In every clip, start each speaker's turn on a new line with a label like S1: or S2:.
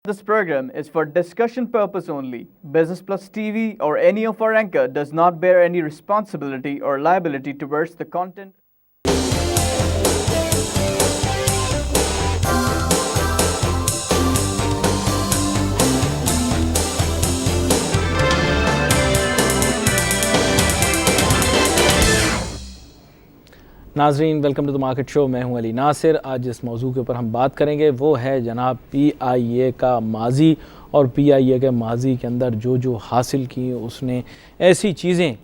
S1: This program is for discussion purpose only. Business Plus TV or any of our anchor does not bear any responsibility or liability towards the content.
S2: नाजरीन, welcome to the market show. मैं हूं अली नासिर। आज जिस मौजू के ऊपर हम बात करेंगे वो है जनाब PIA का माजी और PIA के माजी के अंदर जो जो हासिल की उसने ऐसी चीज़ें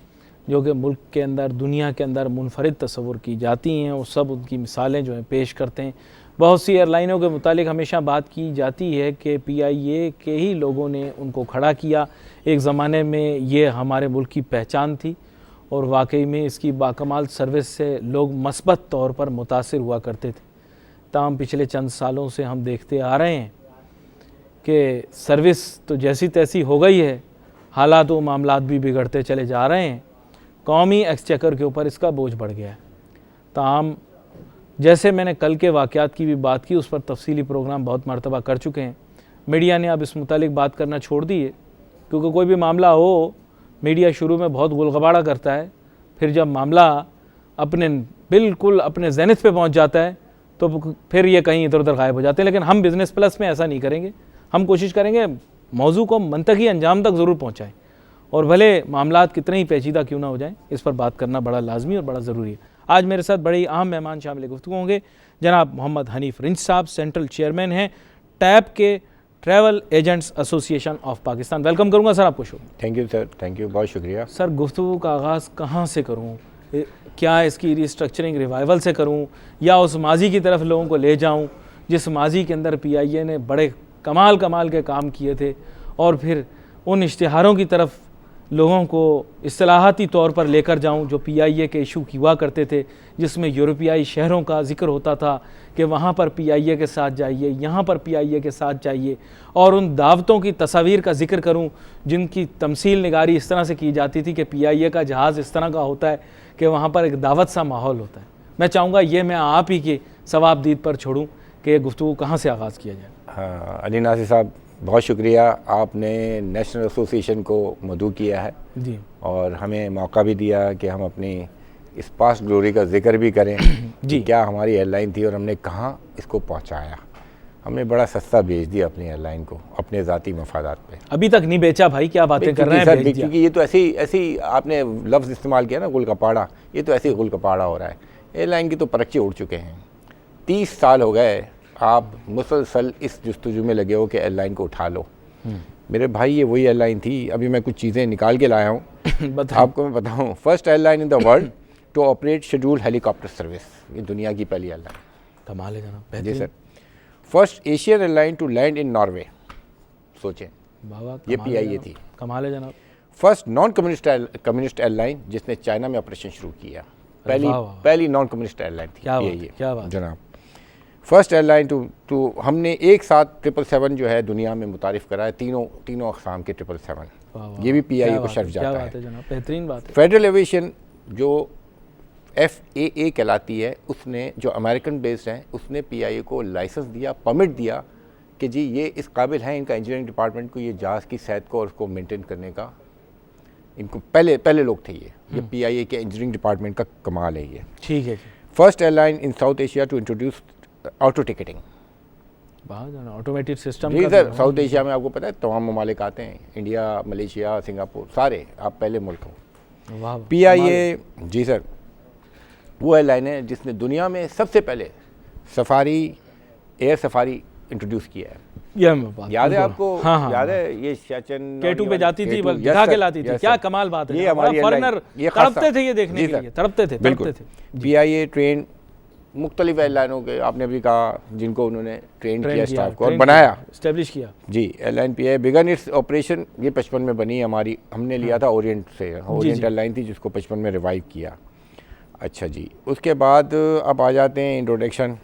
S2: जो कि मुल्क के अंदर दुनिया के अंदर मुनफरिद तस्वुर की जाती हैं, वो सब उनकी मिसालें जो हैं पेश करते हैं। बहुत सी एयरलाइनों के मुतालिक हमेशा बात की जाती है कि PIA के ही लोगों ने उनको खड़ा किया। एक ज़माने में ये हमारे मुल्क की पहचान थी और वाकई में इसकी बाकमाल सर्विस से लोग मस्बत तौर पर मुतासिर हुआ करते थे। ताहम पिछले चंद सालों से हम देखते आ रहे हैं कि सर्विस तो जैसी तैसी हो गई है, हालात व मामलात भी बिगड़ते चले जा रहे हैं। कौमी एक्सचेकर के ऊपर इसका बोझ बढ़ गया है। ताहम जैसे मैंने कल के वाक़यात की भी बात की, उस पर तफसीली प्रोग्राम बहुत मरतबा कर चुके हैं। मीडिया ने अब इस मुतालिक बात करना छोड़ दी है, क्योंकि कोई भी मामला हो मीडिया शुरू में बहुत गुलगबाड़ा करता है, फिर जब मामला बिल्कुल अपने ज़ेनिथ पे पहुंच जाता है तो फिर ये कहीं इधर उधर गायब हो जाते हैं। लेकिन हम बिज़नेस प्लस में ऐसा नहीं करेंगे। हम कोशिश करेंगे मौजू को मंतकी अंजाम तक ज़रूर पहुंचाएं, और भले मामलात कितने ही पेचीदा क्यों ना हो जाएं, इस पर बात करना बड़ा लाजमी और बड़ा ज़रूरी है। आज मेरे साथ बड़े अहम मेहमान शामिल गुफ्तगू होंगे। जनाब मोहम्मद हनीफ रिंच साहब सेंट्रल चेयरमैन हैं टैप के travel agents association of Pakistan. Welcome करूंगा सर आपको show.
S3: Thank you sir, thank you, बहुत शुक्रिया
S2: सर। गुफ्तगू का आगाज़ कहाँ से करूँ? क्या इसकी रिस्ट्रक्चरिंग रिवाइवल से करूँ या उस माजी की तरफ लोगों को ले जाऊँ जिस माजी के अंदर PIA ने बड़े कमाल के काम किए थे, और फिर उन इश्तिहारों की तरफ लोगों को इस्तिलाहाती तौर पर लेकर जाऊं जो PIA के इशू हुआ करते थे, जिसमें यूरोपियाई शहरों का जिक्र होता था कि वहाँ पर PIA के साथ जाइए, यहाँ पर PIA के साथ जाइए, और उन दावतों की तस्वीर का जिक्र करूं जिनकी तमसील निगारी इस तरह से की जाती थी कि PIA का जहाज़ इस तरह का होता है कि वहाँ पर एक दावत सा माहौल होता है। मैं चाहूँगा ये मैं आप ही के सवाबदीद पर छोड़ूँ कि ये गुफ्तगू कहाँ से आगाज़ किया जाए।
S3: हाँ, अली नासिर साहब, बहुत शुक्रिया। आपने नेशनल एसोसिएशन को मदऊ किया है
S2: जी,
S3: और हमें मौका भी दिया कि हम अपनी इस पास्ट ग्लोरी का जिक्र भी करें
S2: जी।
S3: क्या हमारी एयरलाइन थी और हमने कहाँ इसको पहुँचाया। हमने बड़ा सस्ता बेच दिया अपनी एयरलाइन को अपने ज़ाती मफादात पे।
S2: अभी तक नहीं बेचा भाई, क्या बातें कर रहे हैं
S3: सर, क्योंकि ये तो ऐसी आपने लफ्ज़ इस्तेमाल किया ना, गुल कपाड़ा, ये तो ऐसे ही गुल कपाड़ा हो रहा है। एयरलाइन की तो परचे उड़ चुके हैं। 30 साल हो गए आप मुसलसल इस जस्तजू में लगे हो कि एयरलाइन को उठा लो। मेरे भाई, ये वही एयरलाइन थी। अभी मैं कुछ चीज़ें निकाल के लाया हूँ आपको मैं बताऊँ। First airline in the world to operate scheduled helicopter service, ये दुनिया की पहली एयरलाइन।
S2: कमाल है जनाब।
S3: जी sir. First Asian airline to land in Norway, सोचें, ये PIA थी।
S2: कमाल है जनाब।
S3: फर्स्ट नॉन कम्युनिस्ट एयरलाइन जिसने चाइना में ऑपरेशन शुरू किया, पहली नॉन कम्युनिस्ट एयरलाइन थी PIA। क्या बात जनाब। फर्स्ट एयरलाइन टू हमने एक साथ 777 जो है दुनिया में मुतारिफ करा है, तीनों अक़साम के 777। ये भी PIA को शर्फ जाता है।
S2: बेहतरीन बात है।
S3: फेडरल एविएशन जो FAA कहलाती है, उसने जो अमेरिकन बेस्ड है, उसने PIA को लाइसेंस दिया, परमिट दिया कि जी ये इस काबिल हैं, इनका इंजीनियरिंग डिपार्टमेंट को ये जहाज़ की सेहत को और उसको मेंटेन करने का, इनको पहले लोग थे। ये PIA के इंजीनियरिंग डिपार्टमेंट का कमाल है ये।
S2: ठीक है।
S3: First airline in South Asia to introduce auto ticketing,
S2: automated system.
S3: जी सर, साउथ एशिया में आपको पता है तमाम ममालिक आते हैं, इंडिया, मलेशिया, सिंगापुर, सारे आप पहले मुल्क हो। PIA, जी सर, वो एयरलाइन है जिसने दुनिया में सबसे पहले एयर सफारी इंट्रोड्यूस किया है। याद है आपको?
S2: हाँ।
S3: याद है ये शाचन
S2: K2 पे जाती थी, दिखा के लाती थी। क्या कमाल बात है।
S3: ये हमारी
S2: फॉरेनर तड़पते थे ये देखने के लिए, तड़पते थे।
S3: PIA ट्रेन मुख्तलिफ एयरलाइनों के, आपने अभी कहा, जिनको उन्होंने ट्रेन किया स्टाफ को और बनाया,
S2: एस्टेब्लिश किया। जी,
S3: airline PIA began its operation, ये 55 में बनी हमारी। हमने लिया था ओरिएंट से, ओरिएंट एयरलाइन थी जिसको 55 में रिवाइव किया। अच्छा जी, उसके बाद अब आ जाते हैं इंट्रोडक्शन।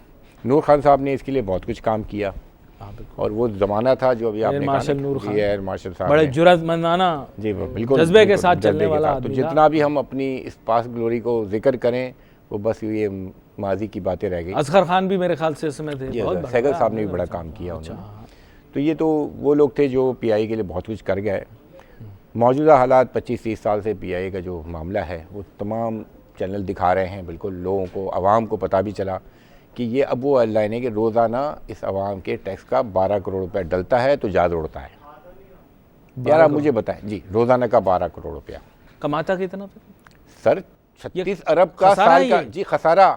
S3: नूर खान साहब ने इसके लिए बहुत कुछ काम किया, और वो ज़माना था जो अभी आपने
S2: मार्शल नूर खान,
S3: एयर मार्शल साहब,
S2: बड़े जुर्रतमंदाना,
S3: जी बिल्कुल,
S2: जज्बे के साथ चलने वाला
S3: आदमी। तो जितना भी हम अपनी इस पास्ट ग्लोरी को जिक्र करें, वो बस ये माजी की बातें रह गई।
S2: असगर खान भी मेरे ख्याल से इसमें थे।
S3: सहगल साहब ने भी बड़ा काम किया उन्होंने। तो ये तो वो लोग थे जो पीआईए के लिए बहुत कुछ कर गए। मौजूदा हालात 25-30 साल से पीआईए का जो मामला है वो तमाम चैनल दिखा रहे हैं, बिल्कुल लोगों को, आवाम को पता भी चला कि ये अब वो एयरलाइन है कि रोज़ाना इस आवाम के टैक्स का 12 करोड़ रुपया डलता है तो ज़्यादा उड़ता है। यार आप मुझे बताएं जी, रोज़ाना का 12 करोड़ रुपया
S2: कमाता कितना
S3: सर? 36 अरब का साल का जी खसारा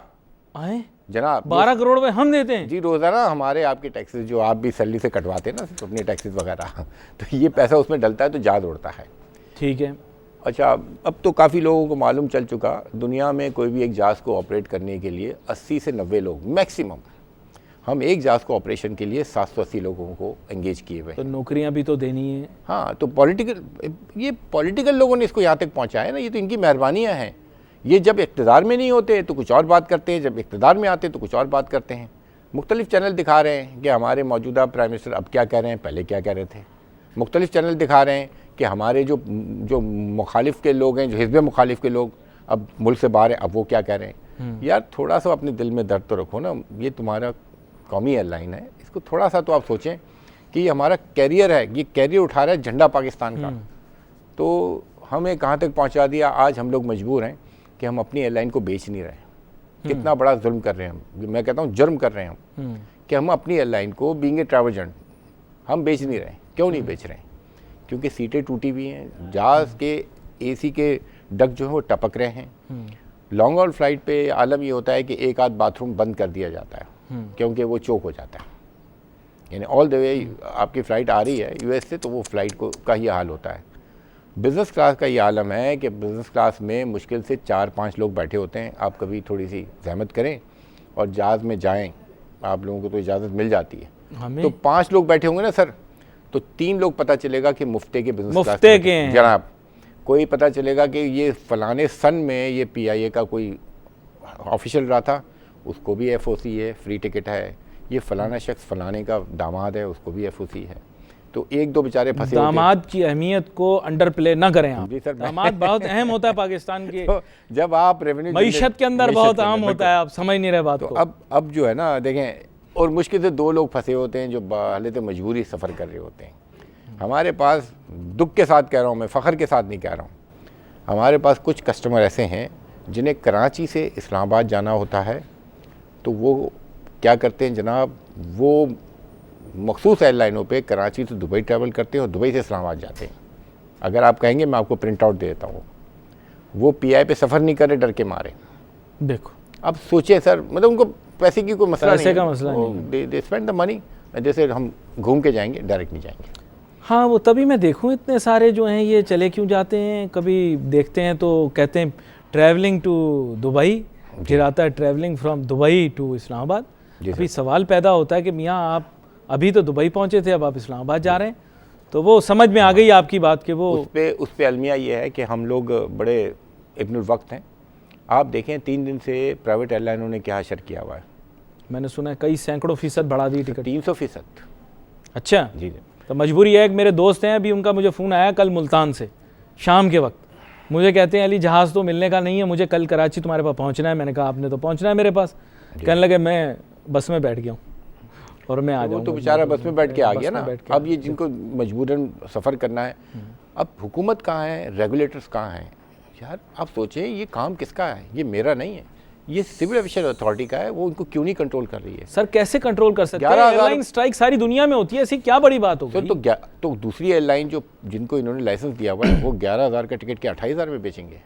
S2: आए
S3: जनाब।
S2: 12 करोड़ रुपए हम देते हैं
S3: जी रोज़ाना हमारे आपके टैक्सेस जो आप भी सैलरी से कटवाते हैं ना अपने टैक्सेस वगैरह, तो ये पैसा उसमें डलता है तो ज़्यादा उड़ता है।
S2: ठीक है।
S3: अच्छा, अब तो काफ़ी लोगों को मालूम चल चुका, दुनिया में कोई भी एक जहाज़ को ऑपरेट करने के लिए 80 से 90 लोग मैक्सिमम, हम एक जहाज़ को ऑपरेशन के लिए 780 लोगों को एंगेज किए हुए।
S2: तो नौकरियां भी तो देनी है।
S3: हाँ, तो पॉलिटिकल लोगों ने इसको यहाँ तक पहुँचाया ना, ये तो इनकी मेहरबानियाँ हैं। ये जब इक़्तिदार में नहीं होते तो कुछ और बात करते हैं, जब इक़्तिदार में आते तो कुछ और बात करते हैं। मुख्तलिफ चैनल दिखा रहे हैं कि हमारे मौजूदा प्राइम मिनिस्टर अब क्या कह रहे हैं, पहले क्या कह रहे थे। मुख्तलिफ चैनल दिखा रहे हैं कि हमारे जो मुखालिफ के लोग हैं, जो हिज़्ब मुखालिफ के लोग अब मुल्क से बाहर हैं, अब वो क्या कह रहे हैं। यार थोड़ा सा अपने दिल में दर्द तो रखो ना, ये तुम्हारा कौमी एयरलाइन है, इसको थोड़ा सा तो आप सोचें कि ये हमारा कैरियर है, ये कैरियर उठा रहा है झंडा पाकिस्तान का। तो हमें कहाँ तक पहुँचा दिया, आज हम लोग मजबूर हैं कि हम अपनी एयरलाइन को बेच नहीं रहे। कितना बड़ा जुल्म कर रहे हैं हम, मैं कहता हूँ जुर्म कर रहे हैं हम, कि हम अपनी एयरलाइन को बीइंग ए ट्रैवल एजेंट हम बेच नहीं रहे। क्यों नहीं बेच रहे हैं? क्योंकि सीटें टूटी हुई हैं, जहाज़ के एसी के डक जो है वो टपक रहे हैं। लॉन्ग हॉल फ्लाइट पे आलम ये होता है कि एक आध बाथरूम बंद कर दिया जाता है क्योंकि वो चोक हो जाता है। यानी ऑल द वे आपकी फ़्लाइट आ रही है यूएस से, तो वो फ़्लाइट को का ही हाल होता है। बिज़नेस क्लास का ये आलम है कि बिज़नेस क्लास में मुश्किल से 4-5 लोग बैठे होते हैं। आप कभी थोड़ी सी ज़हमत करें और जहाज़ में जाएं, आप लोगों को तो इजाज़त मिल जाती है, तो 5 लोग बैठे होंगे ना सर, तो 3 लोग पता चलेगा कि मुफ्ते के बिज़नेस क्लास
S2: के हैं
S3: जनाब। कोई पता चलेगा कि ये फ़लाने सन में ये पीआईए का कोई ऑफिशियल रहा था, उसको भी एफओसी है, फ्री टिकट है। ये फ़लाना शख्स फ़लाने का दामाद है, उसको भी एफओसी है। तो 1-2 बेचारे फंसे।
S2: दामाद की अहमियत को अंडर प्ले ना करें आप।
S3: जी सर,
S2: दामाद बहुत अहम होता है पाकिस्तान के,
S3: तो जब आप रेवेन्यू
S2: मईशत के अंदर बहुत अहम होता है, आप समझ नहीं रहे बात
S3: तो
S2: को।
S3: अब जो है ना देखें, और मुश्किल से 2 लोग फंसे होते हैं जो हालत मजबूरी सफ़र कर रहे होते हैं। हमारे पास, दुख के साथ कह रहा हूँ मैं, फ़ख्र के साथ नहीं कह रहा हूँ, हमारे पास कुछ कस्टमर ऐसे हैं जिन्हें कराची से इस्लामाबाद जाना होता है, तो वो क्या करते हैं जनाब, वो मखसूस एयरलाइनों पे कराची से दुबई ट्रैवल करते हैं और दुबई से इस्लामाबाद जाते हैं। अगर आप कहेंगे मैं आपको प्रिंट आउट दे देता हूँ, वो पीआई पे सफ़र नहीं करे डर के मारे।
S2: देखो
S3: अब सोचिए सर, मतलब उनको पैसे की कोई मसला नहीं है,
S2: पैसे का मसला नहीं,
S3: दे स्पेंड द मनी, जैसे हम घूम के जाएंगे, डायरेक्ट नहीं जाएंगे।
S2: हाँ, वो तभी मैं देखूँ इतने सारे जो हैं ये चले क्यों जाते हैं। कभी देखते हैं तो कहते हैं ट्रैवलिंग टू दुबई, फिर आता है travelling from Dubai to Islamabad. अभी सवाल पैदा होता है कि मियाँ आप अभी तो दुबई पहुँचे थे, अब आप इस्लामाबाद जा रहे हैं। तो वो समझ में आ गई आपकी बात कि वो
S3: उस पे अलमिया ये है कि हम लोग बड़े इब्नुल वक्त हैं। आप देखें 3 दिन से प्राइवेट एयरलाइनों ने क्या असर किया हुआ है।
S2: मैंने सुना है कई सैकड़ों फीसद बढ़ा दी टिकट।
S3: 300%।
S2: अच्छा
S3: जी जी।
S2: तो मजबूरी है, एक मेरे दोस्त हैं, अभी उनका मुझे फ़ोन आया कल मुल्तान से शाम के वक्त, मुझे कहते हैं अली जहाज़ तो मिलने का नहीं है, मुझे कल कराची तुम्हारे पास पहुंचना है। मैंने कहा आपने तो पहुंचना है मेरे पास। कहने लगे मैं बस में बैठ गया हूँ और मैं आ जाऊँ।
S3: तो बेचारा बस में बैठ के आ गया ना। अब ये जिनको मजबूरन सफ़र करना है, अब हुकूमत कहाँ है, रेगुलेटर्स कहाँ हैं। यार आप सोचें ये काम किसका है, ये मेरा नहीं है, ये सिविल एविएशन अथॉरिटी का है। वो इनको क्यों नहीं कंट्रोल कर रही है?
S2: सर कैसे कंट्रोल कर सकते हैं? एयरलाइन स्ट्राइक सारी दुनिया में होती है, ऐसी क्या बड़ी बात होगी?
S3: तो दूसरी एयरलाइन जो जिनको इन्होंने लाइसेंस दिया हुआ है वो 11,000 का टिकट के 28,000 में बेचेंगे।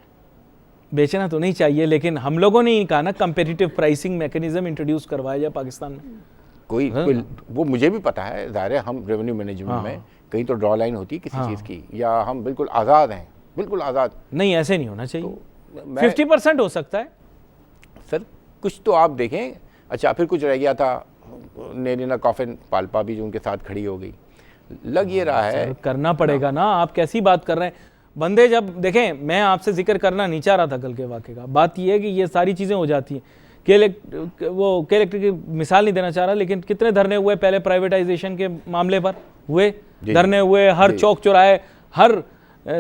S2: बेचना तो नहीं चाहिए, लेकिन हम लोगों ने कहा ना कंपेटिटिव प्राइसिंग मैकेनिज्म इंट्रोड्यूस करवाया जाए पाकिस्तान में।
S3: कोई वो मुझे भी पता है, ज़ाहिर है हम रेवेन्यू मैनेजमेंट में कहीं तो ड्रॉ लाइन होती है किसी चीज़ की, या हम बिल्कुल आज़ाद हैं, बिल्कुल आज़ाद
S2: नहीं, ऐसे नहीं होना चाहिए। 50% हो सकता है
S3: सर, कुछ तो आप देखें। अच्छा, फिर कुछ रह गया था, नेरिना कॉफिन पाल्पा भी जो उनके साथ खड़ी हो गई। लग ये रहा है
S2: करना पड़ेगा ना। आप कैसी बात कर रहे हैं? बंदे जब देखें, मैं आपसे जिक्र करना नहीं चाह रहा था कल के वाक़े का, बात यह है कि ये सारी चीज़ें हो जाती हैं। के की मिसाल नहीं देना चाह रहा, लेकिन कितने धरने हुए पहले प्राइवेटाइजेशन के मामले पर हुए, धरने हुए हर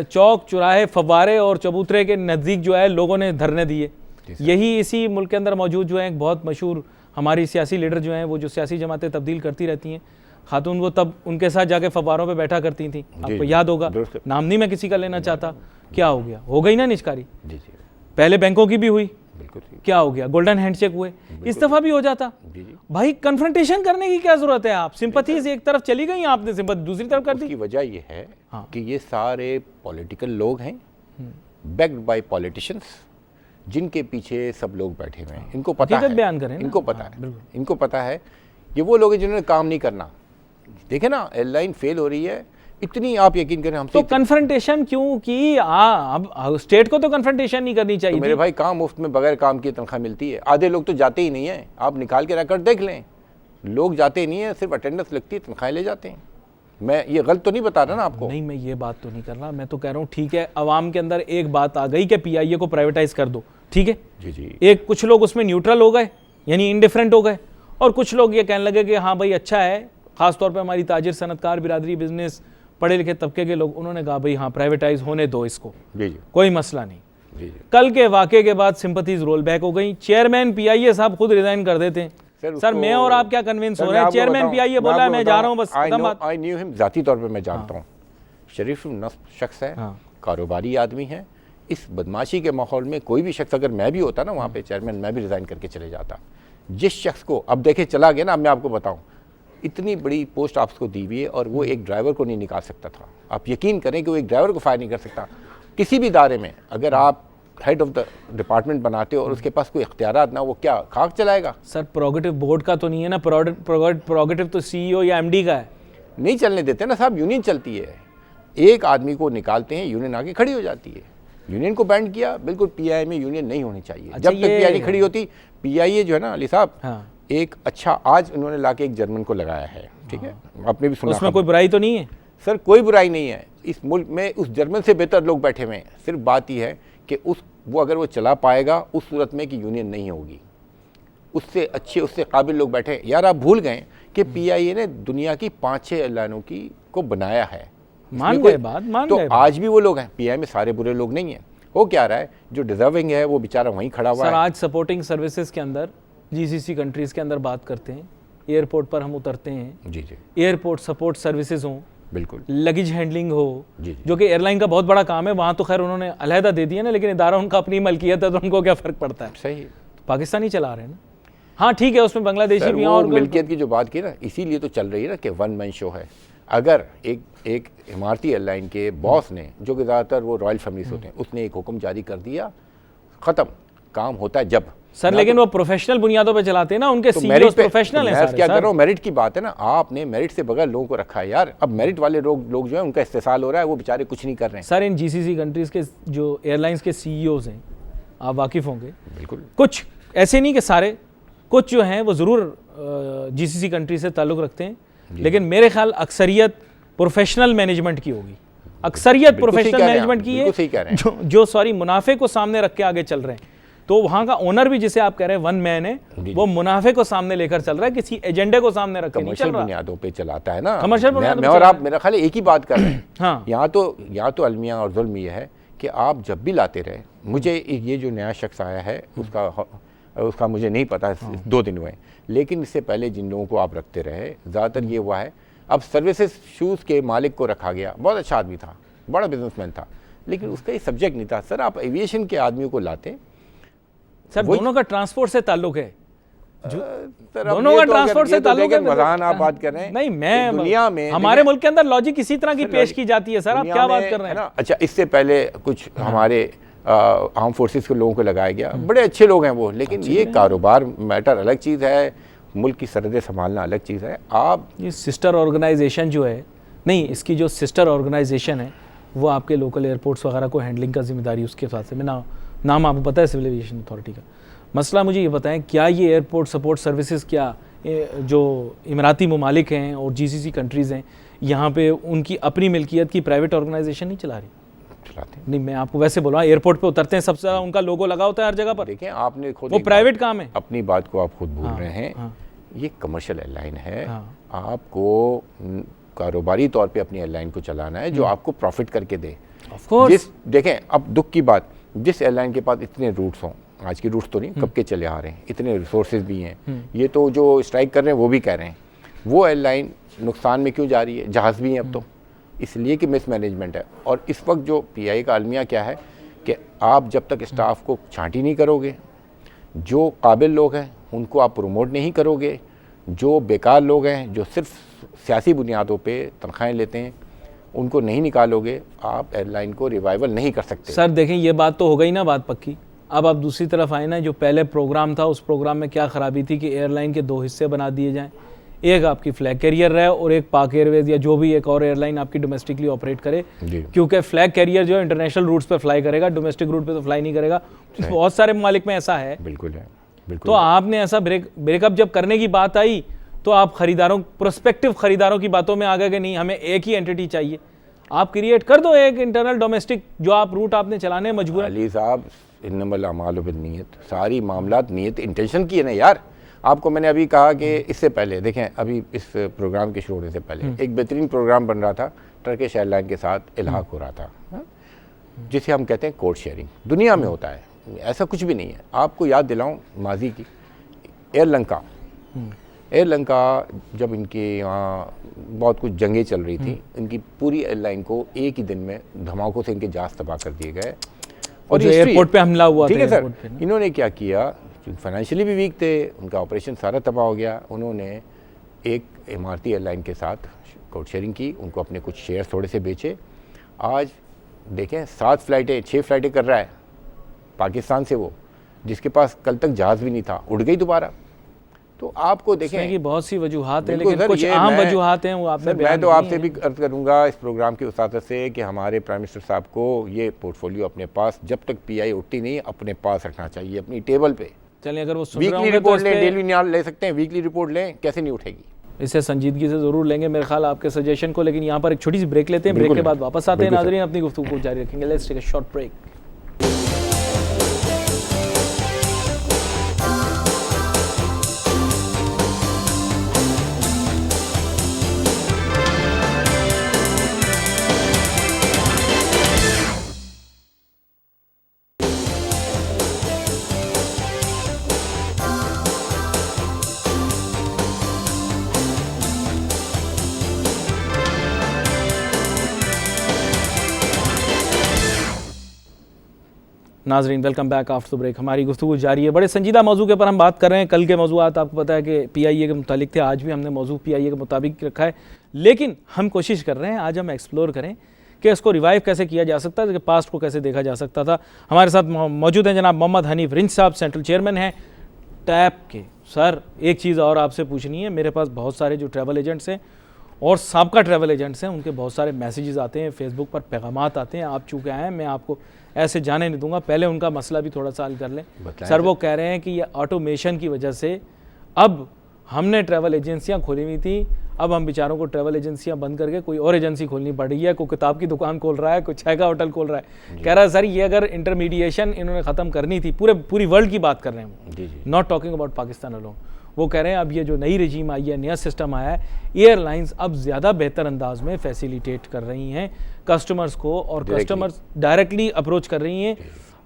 S2: चौक चौराहे फव्वारे और चबूतरे के नज़दीक जो है लोगों ने धरने दिए। यही इसी मुल्क के अंदर मौजूद जो है एक बहुत मशहूर हमारी सियासी लीडर जो हैं, वो जो सियासी जमातें तब्दील करती रहती हैं, खातून वो तब उनके साथ जाके फव्वारों पे बैठा करती थी, आपको याद होगा,
S3: दुरुस्त।
S2: नाम नहीं मैं किसी का लेना चाहता। क्या हो गया, हो गई ना निष्कारी।
S3: जी जी
S2: पहले बैंकों की भी हुई,
S3: बिल्कुल ठीक।
S2: क्या हो गया, गोल्डन हैंडशेक हुए, इस दफा भी हो जाता।
S3: जी जी
S2: भाई कन्फ्रंटेशन करने की क्या जरूरत है, आप सिंपथी से एक तरफ चली गई, आपने सिंपथी दूसरी तरफ कर दी।
S3: उसकी वजह ये है
S2: हाँ।
S3: कि ये सारे पॉलिटिकल लोग हैं, बैक्ड बाय पॉलिटिशियंस, जिनके पीछे सब लोग बैठे हुए हैं। इनको पता
S2: हकीकत
S3: है,
S2: बयान करें ना।
S3: इनको पता
S2: हाँ,
S3: है,
S2: बिल्कुल।
S3: इनको पता है, ये वो लोग हैं जिन्होंने काम नहीं करना। देखे ना, एयरलाइन फेल हो रही है, इतनी आप यकीन करें हमसे
S2: तो कन्फ्रंटेशन क्यों की? अब स्टेट को तो कन्फ्रंटेशन नहीं करनी चाहिए
S3: तो मेरे
S2: थी।
S3: भाई काम मुफ्त में बगैर काम की तनख्वाह मिलती है। आधे लोग तो जाते ही नहीं है, आप निकाल के रिकॉर्ड देख लें, लोग जाते ही नहीं है, सिर्फ अटेंडेंस लगती है, तनख्वाहें ले जाते हैं। मैं ये गलत तो नहीं बता रहा ना आपको।
S2: नहीं, मैं ये बात तो नहीं कर रहा, मैं तो कह रहा हूँ ठीक है, अवाम के अंदर एक बात आ गई कि पीआईए को प्राइवेटाइज कर दो, ठीक है।
S3: जी जी
S2: एक कुछ लोग उसमें न्यूट्रल हो गए, यानी इनडिफरेंट हो गए, और कुछ लोग ये कहने लगे कि हाँ भाई अच्छा है, खासतौर पे हमारी ताजिर सनतकार बिरादरी, बिजनेस, पढ़े लिखे तबके के लोग, उन्होंने कहा भाई हाँ प्राइवेटाइज होने दो इसको,
S3: जी जी
S2: कोई मसला नहीं।
S3: जी जी
S2: कल के वाक़े के बाद सिंपथीज रोल बैक हो गई, चेयरमैन पीआईए साहब खुद रिजाइन कर देते हैं। सर मैं और आप क्या कन्विंस हो रहे हैं? चेयरमैन पीआईए बोला है मैं जा रहा हूँ, बस खत्म बात।
S3: आई न्यू हिम, जाती तौर पे मैं जानता हूँ, शरीफ नस्ब शख्स है,
S2: हाँ।
S3: कारोबारी आदमी है। इस बदमाशी के माहौल में कोई भी शख्स, अगर मैं भी होता ना वहाँ पे चेयरमैन, मैं भी रिज़ाइन करके चले जाता। जिस शख्स को अब देखे चला गया ना, अब मैं आपको बताऊँ, इतनी बड़ी पोस्ट आपको दी हुई है और वो एक ड्राइवर को नहीं निकाल सकता था। आप यकीन करें कि वो एक ड्राइवर को फायर नहीं कर सकता। किसी भी इदारे में अगर आप हेड ऑफ द डिपार्टमेंट बनाते हो और उसके पास कोई इख्तियारात ना, वो क्या खाक चलाएगा?
S2: सर प्रोगेटिव बोर्ड का तो नहीं है ना, प्रोगेटिव तो सीईओ या एमडी का है।
S3: नहीं चलने देते ना साहब, यूनियन चलती है। एक आदमी को निकालते हैं, यूनियन आगे खड़ी हो जाती है। यूनियन को बैंड किया, बिल्कुल पीआईए में यूनियन नहीं होनी चाहिए।
S2: अच्छा,
S3: जब तक पीआईए नहीं खड़ी होती, पीआईए जो है ना अली साहब,
S2: हाँ।
S3: एक अच्छा आज उन्होंने लाके एक जर्मन को लगाया है, ठीक है, आपने भी सुना।
S2: उसमें कोई बुराई तो नहीं है
S3: सर, कोई बुराई नहीं है। इस मुल्क में उस जर्मन से बेहतर लोग बैठे हुए हैं। सिर्फ बात यह है कि वो अगर वो चला पाएगा उस सूरत में कि यूनियन नहीं होगी, उससे अच्छे, उससे काबिल लोग बैठे हैं। यार आप भूल गए कि पीआईए ने दुनिया की 5-6 एयरलाइनों को बनाया है।
S2: मान गए बात, मान
S3: तो
S2: गए।
S3: आज भी वो लोग हैं, पीआईए में सारे बुरे लोग नहीं हैं। हो क्या रहा है, जो डिजर्विंग है वो बेचारा वहीं खड़ा हुआ
S2: सर
S3: है।
S2: आज सपोर्टिंग सर्विसेज के अंदर, जीसीसी कंट्रीज के अंदर बात करते हैं, एयरपोर्ट पर हम उतरते हैं,
S3: जी जी
S2: एयरपोर्ट सपोर्ट सर्विसेज हों,
S3: बिल्कुल
S2: लगेज हैंडलिंग हो,
S3: जी, जी।
S2: जो कि एयरलाइन का बहुत बड़ा काम है, वहाँ तो खैर उन्होंने अलहदा दे दिया ना, लेकिन इदारा उनका अपनी मलकियत है तो उनको क्या फ़र्क पड़ता है।
S3: सही है।
S2: तो पाकिस्तानी चला रहे हैं ना। हाँ ठीक है, उसमें बांग्लादेशी
S3: सर,
S2: भी हैं
S3: वो
S2: और
S3: मिल्कियत की जो बात की ना, इसीलिए तो चल रही है ना कि वन मैन शो है। अगर एक इमारती एयरलाइन के बॉस ने, जो कि ज़्यादातर वो रॉयल फैमिलीज होते हैं, उसने एक हुक्म जारी कर दिया, ख़त्म, काम होता है जब।
S2: सर लेकिन वो प्रोफेशनल बुनियादों पे चलाते हैं ना, उनके
S3: तो
S2: सीईओ प्रोफेशनल हैं
S3: मैं
S2: सारे।
S3: क्या कर
S2: सर
S3: रहा हूँ, मेरिट की बात है ना, आपने मेरिट से बगैर लोगों को रखा है यार। अब मेरिट वाले लोग जो है उनका इस्तेसाल हो रहा है, वो बेचारे कुछ नहीं कर रहे हैं।
S2: सर इन जीसीसी कंट्रीज़ के जो एयरलाइंस के सीईओज हैं, आप वाकिफ़ होंगे,
S3: बिल्कुल
S2: कुछ ऐसे नहीं कि सारे, कुछ जो हैं वो ज़रूर जीसीसी कंट्री से ताल्लुक़ रखते हैं, लेकिन मेरे ख्याल अक्सरियत प्रोफेशनल मैनेजमेंट की होगी, अक्सरियत
S3: बिल्कुल सही
S2: प्रोफेशनल
S3: कह रहे हैं
S2: मैनेजमेंट
S3: आप,
S2: की
S3: बिल्कुल सही कह रहे हैं।
S2: जो सॉरी मुनाफे को सामने रख के आगे चल रहे हैं। तो वहाँ का ओनर भी, जिसे आप कह रहे हैं वन मैन है, वो मुनाफे को सामने लेकर चल रहा है, किसी एजेंडे को सामने रख के नहीं चल
S3: कमर्शियल
S2: रहा।
S3: बुनियादों पे चलाता है ना,
S2: कमर्शियल बुनियादों
S3: मैं
S2: पे
S3: और
S2: चला
S3: आप मेरा ख्याल है एक ही बात कर रहे हैं।
S2: हाँ।
S3: यहाँ तो अलमिया और जुल्म ये है कि आप जब भी लाते रहे, मुझे ये जो नया शख्स आया है उसका मुझे नहीं पता, 2 दिन हुए, लेकिन इससे पहले जिन लोगों को आप रखते रहे, ज़्यादातर ये हुआ है। अब सर्विसेज शूज़ के मालिक को रखा गया, बहुत अच्छा आदमी था, बड़ा बिजनेसमैन था, लेकिन उसका ये सब्जेक्ट नहीं था। सर आप एविएशन के आदमियों को लाते,
S2: सर दोनों का ट्रांसपोर्ट से ताल्लुक है,
S3: सर
S2: दोनों का ट्रांसपोर्ट से ताल्लुक है।
S3: मजान आप बात कर ररहे हैं।
S2: नहीं, मैं
S3: दुनिया में
S2: हमारे मुल्क के अंदर लॉजिक इसी तरह की पेश की जाती है। सर आप क्या बात कर रहे हैं?
S3: अच्छा, इससे पहले कुछ हमारे आर्म फोर्सेस के लोगों को लगाया गया, बड़े अच्छे लोग हैं वो, लेकिन ये कारोबार मैटर अलग चीज़ है, मुल्क की सरहदें संभालना अलग चीज़ है। आप
S2: ये सिस्टर ऑर्गेनाइजेशन जो है, नहीं इसकी जो सिस्टर ऑर्गेनाइजेशन है वो आपके लोकल एयरपोर्ट्स वगैरह को हैंडलिंग का जिम्मेदारी उसके साथ से, मैं नाम आपको पता है सिविल एविएशन अथॉरिटी का। मसला मुझे ये बताएं, क्या ये एयरपोर्ट सपोर्ट सर्विसेज, क्या जो इमराती ममालिक हैं और जीसीसी कंट्रीज़ हैं, यहाँ पे उनकी अपनी मिल्कियत की प्राइवेट ऑर्गेनाइजेशन नहीं चला रही?
S3: चलाते हैं।
S2: नहीं, मैं आपको वैसे बोल रहा हूँ, एयरपोर्ट पे उतरते हैं सबसे ज़्यादा उनका लोगो लगा होता है हर जगह पर।
S3: देखें, आपने खुद
S2: वो प्राइवेट काम है।
S3: अपनी बात को आप खुद भूल रहे हैं।
S2: हाँ।
S3: ये कमर्शियल एयरलाइन है।
S2: हाँ।
S3: आपको कारोबारी तौर पे अपनी एयरलाइन को चलाना है जो आपको प्रॉफिट करके दे।
S2: Of course.
S3: देखें, अब दुख की बात, जिस एयरलाइन के पास इतने रूट्स हों, आज की रूट्स तो नहीं, कब के चले आ रहे हैं, इतने रिसोर्सेज भी हैं, ये तो जो स्ट्राइक कर रहे हैं वो भी कह रहे हैं, वो एयरलाइन नुकसान में क्यों जा रही है? जहाज़ भी हैं अब तो, इसलिए कि मिसमैनेजमेंट है। और इस वक्त जो पीआईए का अलमिया क्या है कि आप जब तक स्टाफ को छांटी नहीं करोगे, जो काबिल लोग हैं उनको आप प्रमोट नहीं करोगे, जो बेकार लोग हैं जो सिर्फ सियासी बुनियादों पे तनख्वाहें लेते हैं उनको नहीं निकालोगे, आप एयरलाइन को रिवाइवल नहीं कर सकते।
S2: सर देखें, ये बात तो हो गई ना बात पक्की। अब आप दूसरी तरफ आए ना, जो पहले प्रोग्राम था उस प्रोग्राम में क्या ख़राबी थी कि एयरलाइन के 2 हिस्से बना दिए जाएं, एक आपकी फ्लैग कैरियर रहे और एक पाक एयरवेज या जो भी एक और एयरलाइन आपकी डोमेस्टिकली ऑपरेट करे, क्योंकि फ्लैग कैरियर जो है इंटरनेशनल रूट्स पे फ्लाई करेगा, डोमेस्टिक रूट पे तो फ्लाई नहीं करेगा। बहुत सारे ममालिक में ऐसा है।
S3: बिल्कुल है, बिल्कुल।
S2: तो आपने ऐसा ब्रेकअप जब करने की बात आई तो आप खरीदारों, प्रोस्पेक्टिव खरीदारों की बातों में आ गए कि नहीं हमें एक ही एंटिटी चाहिए। आप क्रिएट कर दो एक इंटरनल डोमेस्टिक जो आप रूट आपने चलाने मजबूर है।
S3: अली साहब, इन्नमल अमालु बिन्नियत, सारी मामलात नीयत इंटेंशन की है ना यार। आपको मैंने अभी कहा कि इससे पहले देखें, अभी इस प्रोग्राम के शुरू होने से पहले एक बेहतरीन प्रोग्राम बन रहा था, टर्किश एयरलाइन के साथ इल्हाक हो रहा था, जिसे हम कहते हैं कोड शेयरिंग। दुनिया में होता है, ऐसा कुछ भी नहीं है। आपको याद दिलाऊं माजी की, एयरलंका जब इनके यहाँ बहुत कुछ जंगें चल रही थी, इनकी पूरी एयरलाइन को एक ही दिन में धमाकों से इनके जहाज तबाह कर दिए गए
S2: और जो एयरपोर्ट पे हमला हुआ,
S3: ठीक है सर। इन्होंने क्या किया, फाइनेंशियली भी वीक थे, उनका ऑपरेशन सारा तबाह हो गया। उन्होंने एक इमारती एयरलाइन के साथ कोड शेयरिंग की, उनको अपने कुछ शेयर थोड़े से बेचे। आज देखें 6 फ्लाइटें कर रहा है पाकिस्तान से, वो जिसके पास कल तक जहाज़ भी नहीं था, उड़ गई दोबारा। तो आपको देखें कि
S2: बहुत सी वजूहात हैं, लेकिन कुछ अहम वजूहात हैं वो आपने
S3: मैं तो आपसे भी अर्ज करूंगा इस प्रोग्राम की उसादत से कि हमारे प्राइम मिनिस्टर साहब को ये पोर्टफोलियो अपने पास, जब तक पीआई उठती नहीं, अपने पास रखना चाहिए, अपनी टेबल पे।
S2: चलिए, अगर वो
S3: वीकली रिपोर्ट लें, डेली ले सकते हैं, वीकली रिपोर्ट लें, कैसे नहीं उठेगी?
S2: इसे संजीदगी से ज़रूर लेंगे मेरे ख्याल आपके सजेशन को। लेकिन यहाँ पर एक छोटी सी ब्रेक लेते हैं, ब्रेक के बाद वापस आते हैं। नाज़रीन, अपनी गुफ्तगू को जारी रखेंगे। Let's take a short break. नाजरीन, welcome back after the break. हमारी गुफ्तगू जारी है। बड़े संजीदा मौजू के ऊपर हम बात कर रहे हैं। कल के मौजूआत आपको पता है कि पीआईए के मुतालिक थे, आज भी हमने मौजू पीआईए के मुताबिक रखा है। लेकिन हम कोशिश कर रहे हैं आज हम एक्सप्लोर करें कि इसको रिवाइव कैसे किया जा सकता है, कि पास्ट को कैसे देखा जा सकता था। हमारे साथ मौजूद हैं जनाब मोहम्मद हनीफ रिंच साहब, सेंट्रल चेयरमैन हैं टैप के। सर, एक चीज़ और आपसे पूछनी है। मेरे पास बहुत सारे जो ट्रैवल एजेंट्स हैं और साबका ट्रैवल एजेंट्स हैं, उनके बहुत सारे मैसेजेस आते हैं, फेसबुक पर पैगामात आते हैं। आप चूँकि आए हैं, मैं आपको ऐसे जाने नहीं दूंगा, पहले उनका मसला भी थोड़ा सा हल कर लें। सर, वो कह रहे हैं कि ये ऑटोमेशन की वजह से अब हमने ट्रैवल एजेंसियां खोली हुई थी, अब हम बेचारों को ट्रैवल एजेंसियां बंद करके कोई और एजेंसी खोलनी पड़ रही है। कोई किताब की दुकान खोल रहा है, कोई चाय का होटल खोल रहा है। कह रहा है सर, ये अगर इंटरमीडिएशन इन्होंने ख़त्म करनी थी, पूरी वर्ल्ड की बात कर रहे हैं, not talking about Pakistan alone. वो कह रहे हैं अब ये जो नई रजीम आई है, नया सिस्टम आया है, एयरलाइंस अब ज़्यादा बेहतर अंदाज में फैसिलिटेट कर रही हैं कस्टमर्स को, और कस्टमर्स डायरेक्टली अप्रोच कर रही हैं।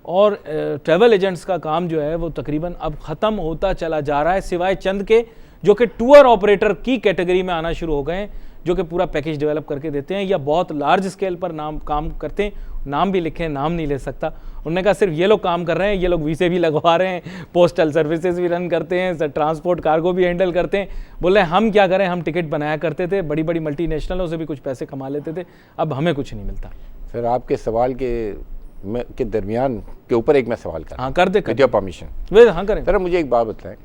S2: और ट्रैवल एजेंट्स का काम जो है वो तकरीबन अब ख़त्म होता चला जा रहा है, सिवाय चंद के जो कि टूर ऑपरेटर की कैटेगरी में आना शुरू हो गए हैं, जो कि पूरा पैकेज डेवलप करके देते हैं या बहुत लार्ज स्केल पर काम करते हैं। नाम भी लिखे, नाम नहीं ले सकता। उन्होंने कहा सिर्फ ये लोग काम कर रहे हैं, ये लोग वीज़े भी लगवा रहे हैं, पोस्टल सर्विसेज भी रन करते हैं, ट्रांसपोर्ट कार्गो भी हैंडल करते हैं। बोले हम क्या करें, हम टिकट बनाया करते थे, बड़ी बड़ी मल्टीनेशनलों से भी कुछ पैसे कमा लेते थे, अब हमें कुछ नहीं मिलता।
S3: सर, आपके सवाल के दरमियान के ऊपर एक मैं सवाल कर,
S2: हाँ कर दे,
S3: विद योर परमिशन।
S2: वे हाँ करें।
S3: सर, मुझे एक बात बताएं,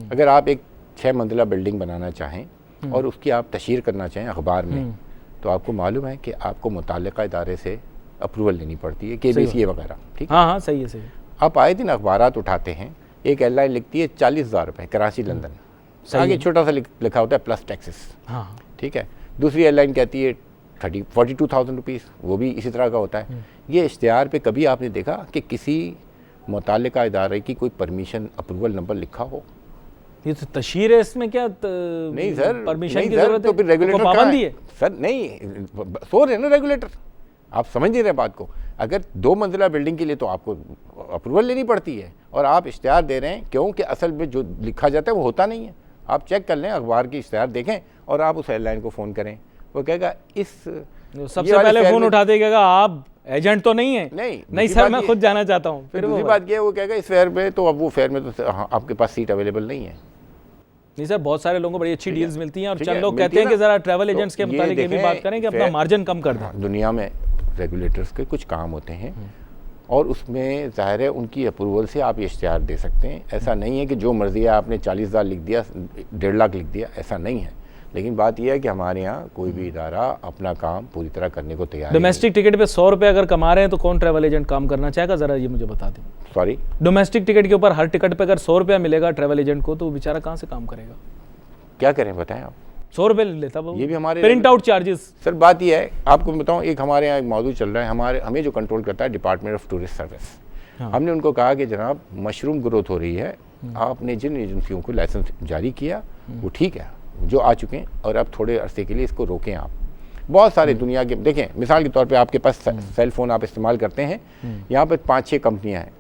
S3: अगर आप एक 6 मंजिला बिल्डिंग बनाना चाहें और उसकी आप तशहीर करना चाहें अखबार में, तो आपको मालूम है कि आपको मुताल्लिका इदारे से अप्रूवल लेनी पड़ती है, KBCA वगैरह, ठीक?
S2: हाँ हाँ, सही है, सही।
S3: आप आए दिन अखबारात उठाते हैं, एक एयरलाइन लिखती है 40,000 रुपये कराची लंदन, आगे छोटा सा लिखा होता है प्लस टैक्सेस,
S2: हाँ
S3: ठीक है। दूसरी एयरलाइन कहती है 42,000 रुपीज़, वो भी इसी तरह का होता है। ये इश्तिहार पे कभी आपने देखा कि किसी मुताल्लिका इदारे की कोई परमिशन अप्रूवल नंबर लिखा हो?
S2: ये तो तशहीर है, इसमें क्या
S3: नहीं सर,
S2: परमिशन की जरूरत है?
S3: तो फिर रेगुलेटर
S2: पाबंदी है
S3: सर? नहीं, सो रहे ना रेगुलेटर, आप समझ नहीं रहे बात को। अगर 2 मंजिला बिल्डिंग के लिए तो आपको अप्रूवल लेनी पड़ती है, और आप इश्तिहार दे रहे हैं क्योंकि असल में जो लिखा जाता है वो होता नहीं है। आप चेक कर लें, अखबार की इश्तिहार देखें और आप उस एयरलाइन को फ़ोन करें, वो कहेगा
S2: सबसे पहले फ़ोन उठाते कहेगा आप एजेंट तो नहीं है, नहीं सर मैं खुद जाना चाहता हूँ।
S3: फिर दूसरी बात ये है, वो कहेगा इस फेयर पे, तो अब वो फेयर में तो आपके पास सीट अवेलेबल नहीं है।
S2: नहीं सर, बहुत सारे लोगों को बड़ी अच्छी डील्स मिलती हैं और चंद लोग कहते हैं कि ज़रा ट्रैवल एजेंट्स के मुताबिक ये भी बात करें कि अपना मार्जिन कम कर दें।
S3: दुनिया में रेगुलेटर्स के कुछ काम होते हैं और उसमें ज़ाहिर है उनकी अप्रूवल से आप ये इश्तिहार दे सकते हैं। ऐसा नहीं है कि जो मर्जी है आपने 40,000 लिख दिया, 1.5 लाख लिख दिया, ऐसा नहीं है। लेकिन बात यह है कि हमारे यहाँ कोई भी इदारा अपना काम पूरी तरह करने को तैयार है।
S2: डोमेस्टिक टिकट पे 100 रुपये अगर कमा रहे हैं तो कौन ट्रैवल एजेंट काम करना चाहेगा, ज़रा ये मुझे बता दें।
S3: सॉरी,
S2: डोमेस्टिक टिकट के ऊपर हर टिकट पे अगर 100 रुपया मिलेगा ट्रैवल एजेंट को, तो वो बेचारा कहाँ से काम करेगा?
S3: क्या करें बताएं आप?
S2: 100 रुपये लेता वो,
S3: ये भी हमारे
S2: प्रिंट आउट चार्जेस।
S3: सर बात ये है, आपको बताऊं, एक हमारे यहाँ एक मौजूद चल रहा है, हमें जो कंट्रोल करता है डिपार्टमेंट ऑफ टूरिस्ट सर्विस। हमने उनको कहा कि जनाब मशरूम ग्रोथ हो रही है, आपने जिन एजेंसियों को लाइसेंस जारी किया वो ठीक है, जो आ चुके हैं, और अब थोड़े अरसे के लिए इसको रोकें आप। बहुत सारे दुनिया के, देखें मिसाल के तौर पे आपके पास सेल फ़ोन आप इस्तेमाल करते हैं, यहाँ पर 5-6 कंपनियाँ हैं।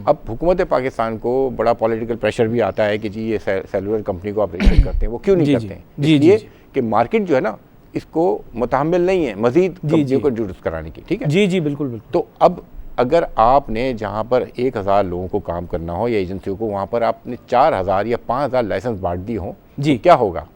S3: अब हुकूमत पाकिस्तान को बड़ा पॉलिटिकल प्रेशर भी आता है कि जी ये सेलुलर कंपनी को आप रजिस्टर करते हैं, वो क्यों नहीं करते हैं? इसलिए कि मार्केट जो है ना इसको मुतहम्मिल नहीं है मज़ीद कंपनियों को इंट्रोड्यूस कराने की। ठीक है
S2: जी जी बिल्कुल बिल्कुल।
S3: तो अब अगर आपने जहाँ पर 1,000 लोगों को काम करना हो या एजेंसियों को, वहाँ पर आपने 4,000 या 5,000 लाइसेंस बांट दी हो जी, क्या होगा?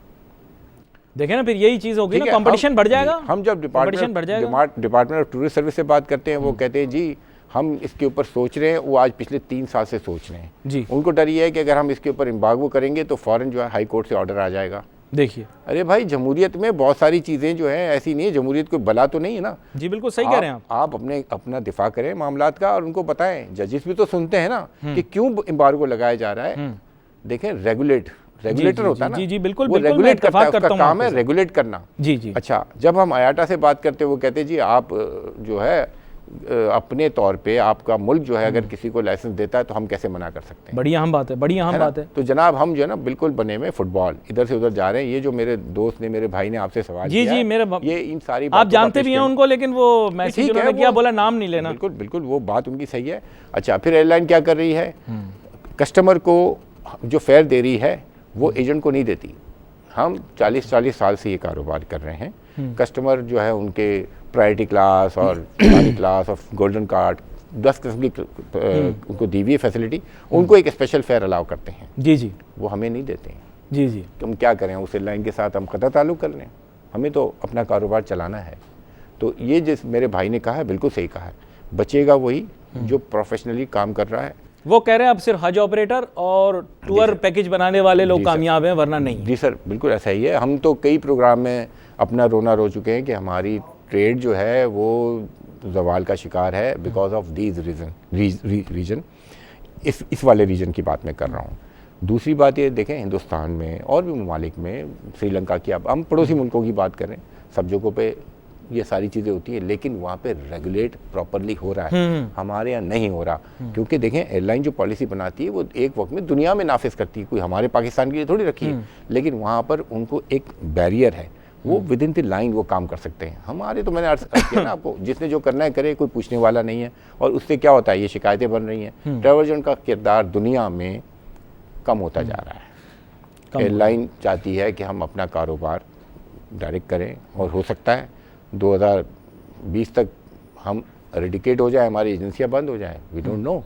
S2: देखें ना, फिर यही चीज़ होगी ना, कंपटीशन बढ़ जाएगा।
S3: हम जब डिपार्टमेंट ऑफ टूरिस्ट सर्विस से बात करते हैं, वो कहते हैं जी हम इसके ऊपर सोच रहे हैं, वो आज पिछले 3 साल से सोच रहे हैं जी। उनको डर ये है कि अगर हम इसके ऊपर एम्बार्गो करेंगे तो फ़ौरन जो है हाई कोर्ट से ऑर्डर आ जाएगा।
S2: देखिए,
S3: अरे भाई जमहूरियत में बहुत सारी चीज़ें जो हैं ऐसी नहीं है, जमहूरियत कोई बला तो नहीं है ना।
S2: जी बिल्कुल सही कह रहे हैं
S3: आप अपना दिफा करें मामलात का और उनको बताएं। जजेस भी तो सुनते हैं ना कि क्यों एम्बार्गो लगाया जा रहा है। देखें रेगुलेटर होता है ना,
S2: जी जी बिल्कुल,
S3: वो रेगुलेट करता है, उसका काम है रेगुलेट करना।
S2: जी जी।
S3: अच्छा, जब हम आयाटा से बात करते हैं, वो कहते हैं जी आप जो है अपने तौर पे आपका मुल्क जो है अगर किसी को लाइसेंस देता है तो हम कैसे मना कर सकते हैं?
S2: बड़ी अहम बात है, बड़ी अहम बात है।
S3: तो जनाब हम जो है ना बिल्कुल बने में फुटबॉल इधर से उधर जा रहे हैं। ये जो मेरे दोस्त ने, मेरे भाई ने आपसे सवाल
S2: जी
S3: किया
S2: जी, मेरे
S3: ये इन सारी
S2: आप जानते भी हैं उनको, लेकिन वो मैसेज उन्होंने किया, बोला नाम नहीं लेना।
S3: बिल्कुल बिल्कुल, वो बात उनकी सही है। अच्छा, फिर एयरलाइन क्या कर रही है? कस्टमर को जो फेयर दे रही है वो एजेंट को नहीं देती। हम 40 साल से ये कारोबार कर रहे हैं। कस्टमर जो है उनके प्रायोरिटी क्लास और इकोनॉमी क्लास और गोल्डन कार्ड 10 किस्म की उनको दी हुई है फैसिलिटी, उनको एक स्पेशल फेयर अलाउ करते हैं।
S2: जी जी,
S3: वो हमें नहीं देते हैं।
S2: जी जी,
S3: तो हम क्या करें? उस एयरलाइन के साथ हम कतई ताल्लुक़ कर लें? हमें तो अपना कारोबार चलाना है। तो ये जिस मेरे भाई ने कहा है बिल्कुल सही कहा है, बचेगा वही जो प्रोफेशनली काम कर रहा है।
S2: वो कह रहे हैं अब सिर्फ हज ऑपरेटर और टूर पैकेज बनाने वाले लोग कामयाब हैं, वरना नहीं।
S3: जी सर, बिल्कुल ऐसा ही है। हम तो कई प्रोग्राम में अपना रोना रो चुके हैं कि हमारी ट्रेड जो है वो ज़वाल का शिकार है बिकॉज ऑफ दीज रीजन। इस वाले रीजन की बात मैं कर रहा हूँ। दूसरी बात ये देखें, हिंदुस्तान में और भी ममालिक में, श्रीलंका की, अब हम पड़ोसी मुल्कों की बात करें, सब जगहों पे ये सारी चीज़ें होती हैं, लेकिन वहाँ पे रेगुलेट प्रॉपरली हो रहा है। हमारे यहाँ नहीं हो रहा, क्योंकि देखें एयरलाइन जो पॉलिसी बनाती है वो एक वक्त में दुनिया में नाफिज करती है, कोई हमारे पाकिस्तान के लिए थोड़ी रखी है, लेकिन वहाँ पर उनको एक बैरियर है, वो विद इन द लाइन वो काम कर सकते हैं। हमारे तो मैंने अर्ज किया ना आपको, जिसने जो करना है करे, कोई पूछने वाला नहीं है। और उससे क्या होता है, ये शिकायतें बन रही हैं। ट्रैवल एजेंट का किरदार दुनिया में कम होता जा रहा है। एयरलाइन चाहती है कि हम अपना कारोबार डायरेक्ट करें, और हो सकता है 2020 तक हम रेडिकेट हो जाए, हमारी एजेंसियां बंद हो जाएं। We don't know.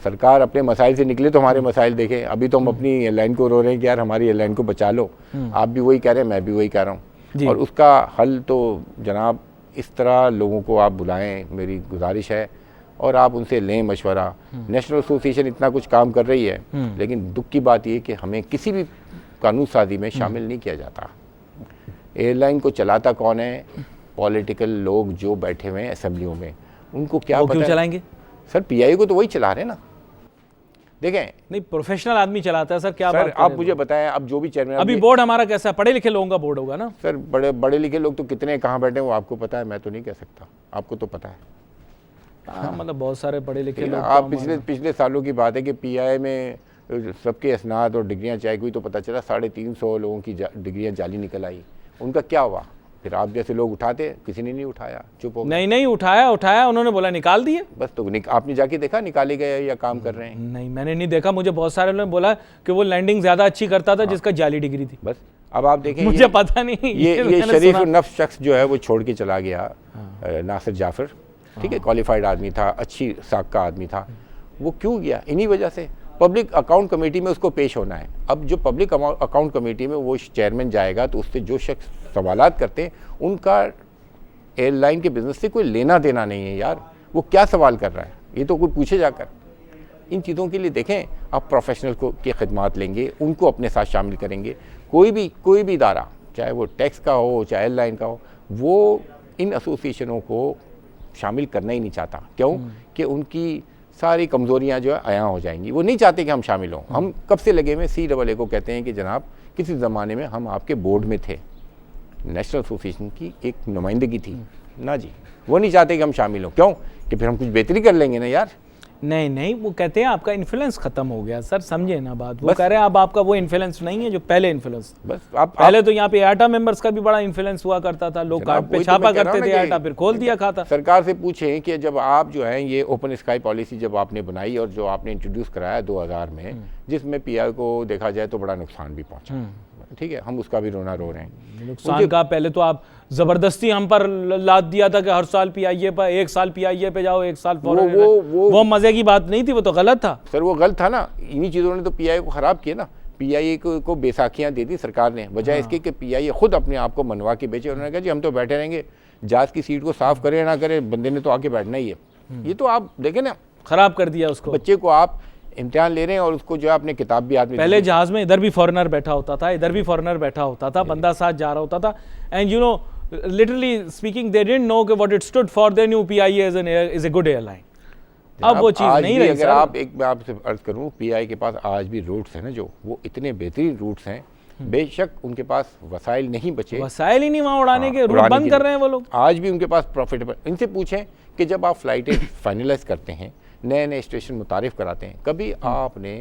S3: सरकार अपने मसाइल से निकले तो हमारे मसाइल देखें। अभी तो हम अपनी एयरलाइन को रो रहे हैं कि यार हमारी एयरलाइन को बचा लो। आप भी वही कह रहे हैं, मैं भी वही कह रहा हूँ। और उसका हल तो जनाब इस तरह लोगों को आप बुलाएं, मेरी गुजारिश है, और आप उनसे लें मशवरा। नेशनल एसोसिएशन इतना कुछ काम कर रही है, लेकिन दुख की बात यह कि हमें किसी भी कानून साजी में शामिल नहीं किया जाता। एयरलाइन को चलाता कौन है? पॉलिटिकल लोग जो बैठे हुए हैं असेंबलियों में, उनको क्या पता?
S2: क्यों चलाएंगे
S3: सर? पीआईओ को तो वही चला रहे हैं ना। देखें,
S2: नहीं, प्रोफेशनल आदमी चलाता है सर। क्या
S3: सर
S2: बात
S3: आप मुझे बताएं, अब जो भी चेयरमैन,
S2: अभी बोर्ड हमारा कैसा है? पढ़े लिखे लोगों का बोर्ड होगा ना
S3: सर। बड़े लिखे लोग तो कितने कहाँ बैठे हैं वो आपको पता है, मैं तो नहीं कह सकता, आपको तो पता है।
S2: हाँ, मतलब बहुत सारे पढ़े लिखे लोग।
S3: आप पिछले सालों की बात है कि पीआई में सबके असनाद और डिग्रियां चेक हुई तो पता चला 350 लोगों की डिग्रियां जाली निकल आई। उनका क्या हुआ? फिर आप जैसे लोग उठाते, किसी ने नहीं उठाया, चुप हो गए।
S2: नहीं उठाया, उन्होंने बोला निकाल दिए।
S3: बस तो आपने जाके देखा निकाले गए या काम कर रहे हैं?
S2: नहीं, मैंने नहीं देखा। मुझे बहुत सारे लोगों ने बोला कि वो लैंडिंग ज़्यादा अच्छी करता था जिसका जाली डिग्री थी।
S3: बस अब आप देखें
S2: मुझे पता नहीं,
S3: ये
S2: मैंने
S3: शरीफ
S2: सुना।
S3: नफ्स शख्स जो है वो छोड़ के चला गया, नासिर जाफर, ठीक है, क्वालिफाइड आदमी था, अच्छी साख का आदमी था, वो क्यों गया? इन्हीं वजह से पब्लिक अकाउंट कमेटी में उसको पेश होना है। अब जो पब्लिक अकाउंट कमेटी में वो चेयरमैन जाएगा तो उससे जो शख्स सवालात करते हैं उनका एयरलाइन के बिज़नेस से कोई लेना देना नहीं है यार, वो क्या सवाल कर रहा है, ये तो कोई पूछे जाकर। इन चीज़ों के लिए देखें आप प्रोफेशनल को की खिदमत लेंगे, उनको अपने साथ शामिल करेंगे। कोई भी इदारा, चाहे वो टैक्स का हो चाहे एयरलाइन का हो, वो इन एसोसिएशनों को शामिल करना ही नहीं चाहता। क्यों? कि उनकी सारी कमज़ोरियाँ जो है आयां हो जाएंगी, वो नहीं चाहते कि हम शामिल हों। हम कब से लगे हुए CAA को कहते हैं कि जनाब किसी ज़माने में हम आपके बोर्ड में थे, नेशनल एसोसिएशन की एक नुमाइंदगी थी ना जी, वो नहीं चाहते कि हम शामिल हों। क्यों? कि फिर हम कुछ बेहतरी कर लेंगे ना यार।
S2: नहीं, वो कहते हैं आपका इन्फ्लुएंस खत्म हो गया। सर समझे ना बात, वो कह रहे हैं अब आपका वो इन्फ्लुएंस नहीं है जो पहले इन्फ्लुएंस।
S3: बस
S2: पहले तो यहाँ पे आटा मेंबर्स का भी बड़ा इन्फ्लुएंस हुआ करता था, लोग कार्ड पे छापा करते थे, आटा फिर खोल दिया खाता।
S3: सरकार से पूछें कि जब आप जो है ये ओपन स्काई पॉलिसी जब आपने बनाई और जो आपने इंट्रोड्यूस कराया 2000 में, जिसमें PI को देखा जाए तो बड़ा नुकसान भी पहुंचा, ठीक है, हम उसका भी रोना रो रहे हैं।
S2: नुकसान का पहले तो आप जबरदस्ती हम पर लाद दिया था कि हर साल PIA पर, 1 साल PIA पे जाओ 1 साल फॉरेन। वो मजे की बात नहीं थी, वो तो गलत था
S3: सर, वो गलत था ना। इन्हीं चीज़ों ने तो PIA को ख़राब किया ना। PIA को बेसाखियाँ दे दी सरकार ने, बजाय इसके कि PIA खुद अपने आप को मनवा के बेचे। उन्होंने कहा जी हम तो बैठे रहेंगे, जहाज की सीट को साफ करे ना करे, बंदे ने तो आके बैठना ही है। ये तो आप देखें ना,
S2: खराब कर दिया उसको।
S3: बच्चे को आप इम्तिहान ले रहे हैं और उसको जो है अपने किताब भी आदमी,
S2: पहले जहाज में इधर भी फॉरेनर बैठा होता था, इधर भी फॉरेनर बैठा होता था, बंदा साथ जा रहा होता था, and you know literally speaking they didn't know कि what it stood for. They knew PIA is a good airline. अब वो चीज नहीं रही।
S3: अगर आप एक मैं आपसे अर्ज करूं, PI के पास आज भी रूट्स हैं ना, जो वो इतने बेहतरीन रूट्स हैं, बेशक उनके पास वसाइल नहीं बचे,
S2: वसाइल ही नहीं वहाँ उड़ाने के, रूट बंद कर रहे हैं वो लोग।
S3: आज भी उनके पास प्रॉफिटेबल। इनसे पूछें कि जब आप फ्लाइटें फाइनलाइज करते हैं, नए नए स्टेशन मुतारिफ कराते हैं, कभी आपने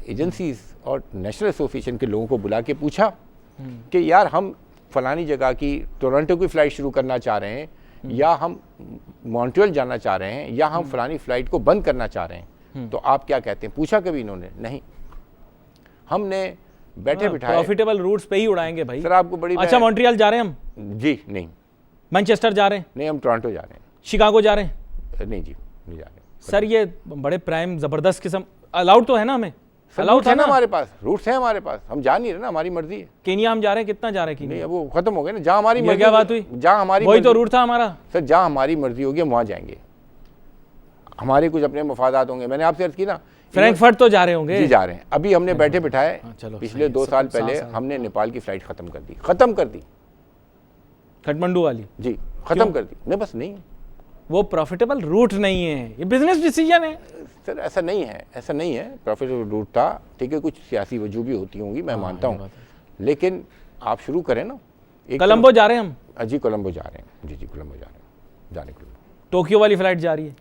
S3: एजेंसीज और नेशनल एसोसिएशन के लोगों को बुला के पूछा कि यार हम फलानी जगह की टोरंटो की फ़्लाइट शुरू करना चाह रहे हैं, या हम मॉन्ट्रियल जाना चाह रहे हैं, या हम फलानी फ़्लाइट को बंद करना चाह रहे हैं, तो आप क्या कहते हैं? पूछा कभी इन्होंने? नहीं। हमने बैठे बिठाए
S2: प्रॉफिटेबल रूट्स पे ही उड़ाएंगे भाई।
S3: सर आपको बड़ी
S2: अच्छा, मॉन्ट्रियल जा रहे हैं हम?
S3: जी नहीं।
S2: मैनचेस्टर जा रहे हैं?
S3: नहीं, हम टोरंटो जा रहे हैं।
S2: शिकागो जा रहे हैं?
S3: नहीं जी, नहीं जा रहे।
S2: सर ये बड़े प्राइम जबरदस्त किस्म, अलाउड तो है ना हमें?
S3: अलाउड है ना, हमारे पास रूट्स हैं, हमारे पास, हम जा नहीं रहे ना, हमारी मर्जी है।
S2: केनिया हम जा रहे हैं, कितना जा रहे हैं
S3: नहीं,
S2: केनिया?
S3: वो खत्म हो गए ना, जहाँ हमारी मर्जी।
S2: क्या बात हुई?
S3: जहाँ हमारी
S2: वही तो रूट था हमारा
S3: सर, जहाँ हमारी मर्जी होगी हम वहाँ जाएंगे, हमारे कुछ अपने मफादात होंगे। मैंने आपसे अर्ज की ना,
S2: फ्रैंकफर्ट तो जा रहे होंगे?
S3: जी जा रहे हैं। अभी हमने बैठे बिठाए,
S2: चलो
S3: पिछले 2 साल पहले हमने नेपाल की फ्लाइट खत्म कर दी,
S2: काठमांडू वाली
S3: जी खत्म कर दी। नहीं, बस नहीं,
S2: वो प्रॉफिटेबल रूट नहीं है, ये बिजनेस डिसीजन है
S3: सर। ऐसा नहीं है, प्रॉफिटेबल रूट था, ठीक है, कुछ सियासी वजह भी होती होंगी, मैं मानता हूँ, लेकिन आप शुरू करें ना।
S2: कोलंबो जा रहे हैं हम?
S3: जी कोलंबो जा रहे हैं, जी कोलंबो जा रहे हैं, जाने को।
S2: टोक्यो वाली फ्लाइट जा रही है?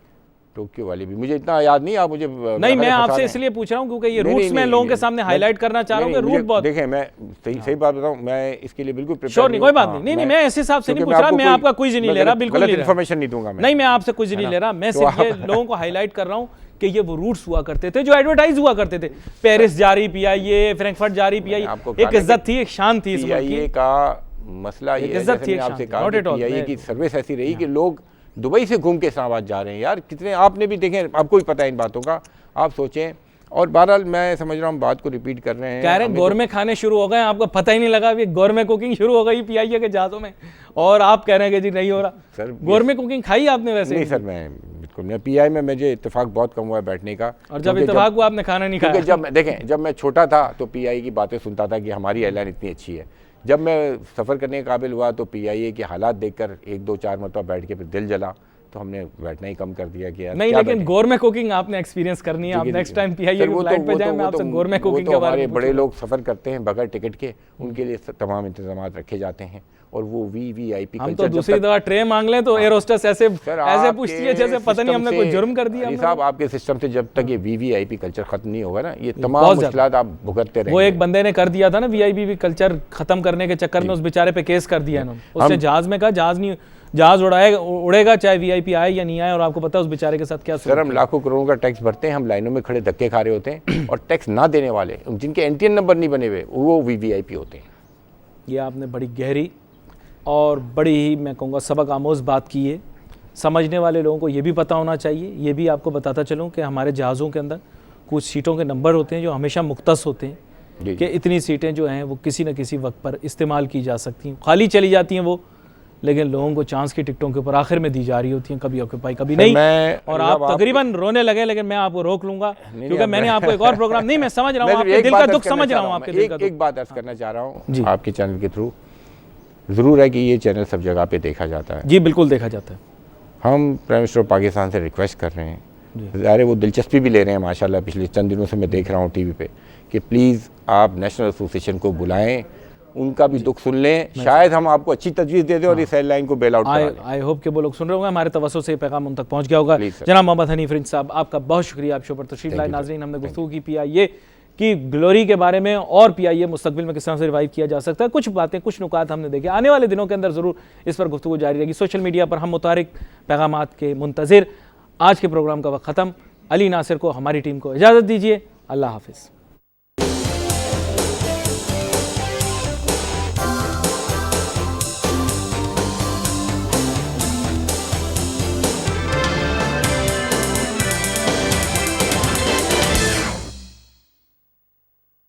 S3: टोक्यो वाली भी मुझे इतना याद नहीं, आप मुझे
S2: नहीं, मैं आपसे इसलिए पूछ रहा हूँ क्योंकि ये रूट्स में लोगों के सामने हाईलाइट करना चाह रहा हूँ कि रूट बहुत।
S3: देखें, मैं सही बात बताऊँ, मैं इसके लिए बिल्कुल प्रिपेयर
S2: श्योर नहीं, कोई बात नहीं, मैं ऐसे हिसाब से नहीं पूछ रहा, मैं आपका क्विज नहीं ले रहा, बिल्कुल
S3: गलत इन्फॉर्मेशन नहीं दूंगा
S2: नहीं, मैं आपसे क्विज नहीं ले रहा, मैं सिर्फ ये लोगों को हाईलाइट कर रहा हूँ कि ये वो रूट्स हुआ करते थे जो एडवर्टाइज हुआ करते थे। पेरिस जा रही PIA, फ्रैंकफर्ट जा रही PIA, एक इज्जत थी, एक शान थी।
S3: PIA का मसला ये है, जैसे मैंने आपसे कहा, PIA की सर्विस ऐसी रही कि लोग दुबई से घूम के इस्लामाबाद जा रहे हैं यार, कितने आपने भी देखें, आपको भी पता है इन बातों का, आप सोचें। और बहरहाल मैं समझ रहा हूँ बात को रिपीट कर रहे हैं,
S2: कह रहे हैं गोरमे खाने शुरू हो गए, आपको पता ही नहीं लगा अभी गोरमे कुकिंग शुरू हो गई PIA के जहाज़ों में, और आप कह रहे हैं कि जी नहीं हो रहा।
S3: सर
S2: गोरमे कुकिंग खाई आपने? वैसे
S3: नहीं सर, मैं बिल्कुल नहीं। PI में मुझे इत्तेफाक बहुत कम हुआ है बैठने का,
S2: और जब इत्तेफाक हुआ आपने खाना नहीं खाया?
S3: जब मैं छोटा था तो PI की बातें सुनता था कि हमारी एयरलाइन इतनी अच्छी है। जब मैं सफ़र करने के काबिल हुआ तो PIA के हालात देखकर 1-2-4 मरतबा बैठ के फिर दिल जला, तो हमने बैठना ही कम कर दिया कि यार
S2: नहीं, लेकिन गोरमे कुकिंग आपने एक्सपीरियंस करनी है। आप नेक्स्ट टाइम PIA की फ्लाइट पे जाएं, मैं आपसे गोरमे कुकिंग के बारे में।
S3: बड़े लोग सफ़र करते हैं बगैर टिकट के, उनके लिए तमाम इंतजाम रखे जाते हैं, और वो VVIP
S2: हम तो दूसरी दफा ट्रे मांग लें तो एयर होस्टेस ऐसे पूछती है जैसे पता नहीं हमने कोई जुर्म कर दिया।
S3: साहब, आपके सिस्टम से जब तक ये VVIP कल्चर खत्म नहीं होगा ना, ये तमाम मुश्किलात आप भुगतते रहेंगे।
S2: वो एक बंदे ने कर दिया था ना VIP कल्चर खत्म करने के चक्कर में, उस बेचारे पे केस कर दिया इन्होंने। उसने जहाज में कहा जहाज उड़ेगा चाहे VIP आए या नहीं आए, और आपको पता है उस बेचारे के साथ क्या।
S3: सर, हम लाखों करोड़ों का टैक्स भरते हैं, हम लाइनों में खड़े धक्के खा रहे होते हैं, और टैक्स ना देने वाले जिनके NTN नंबर नहीं बने हुए वो VVIP होते हैं।
S2: ये आपने बड़ी गहरी और बड़ी ही मैं कहूँगा सबक आमोज़ बात की है। समझने वाले लोगों को ये भी पता होना चाहिए, ये भी आपको बताता चलूँ कि हमारे जहाज़ों के अंदर कुछ सीटों के नंबर होते हैं जो हमेशा मुख्तस होते हैं कि इतनी सीटें जो हैं वो किसी न किसी वक्त पर इस्तेमाल की जा सकती हैं, खाली चली जाती हैं वो, लेकिन लोगों को चांस की टिकटों के ऊपर आखिर में दी जा रही होती हैं, कभी ऑक्यूपाई कभी नहीं। और आप तकरीबन रोने लगे, लेकिन मैं आपको रोक लूंगा क्योंकि मैंने आपको एक और प्रोग्राम नहीं, मैं समझ रहा हूँ आपके दिल का दुख, समझ रहा हूँ आपके दिल का दुख।
S3: एक बात अर्ज करना चाह रहा हूँ आपके चैनल के थ्रू, ज़रूर है कि ये चैनल सब जगह पे देखा जाता है।
S2: जी बिल्कुल देखा जाता है। हम
S3: प्राइम मिनिस्टर ऑफ पाकिस्तान से रिक्वेस्ट कर रहे हैं, ज़ाहिर वो दिलचस्पी भी ले रहे हैं माशाल्लाह, पिछले चंद दिनों से मैं देख रहा हूँ टीवी पे, कि प्लीज़ आप नेशनल एसोसिएशन को बुलाएं, उनका भी दुख सुन लें, शायद हम आपको अच्छी तजवीज़ दे दें और इस एयरलाइन को बेल आउट करा दें।
S2: आई होप कि वो लोग सुन रहे होंगे, हमारे तवज्जो से पैगाम उन तक पहुँच गया होगा। जनाब मोहम्मद हनीफ रिंज साहब, आपका बहुत शुक्रिया, आप शो पर तशरीफ लाए। नाज़रीन, हमने गुफ्तगू की PIA की ग्लोरी के बारे में और PIA मुस्तकबिल में किस तरह से रिवाइव किया जा सकता है, कुछ बातें, कुछ नुकात हमने देखे। आने वाले दिनों के अंदर ज़रूर इस पर गुफ्तगू जारी रहेगी। सोशल मीडिया पर हम मुतारिक पैगामात के मुंतज़िर। आज के प्रोग्राम का वक्त ख़त्म। अली नासिर को, हमारी टीम को इजाज़त दीजिए। अल्लाह हाफ़िज़।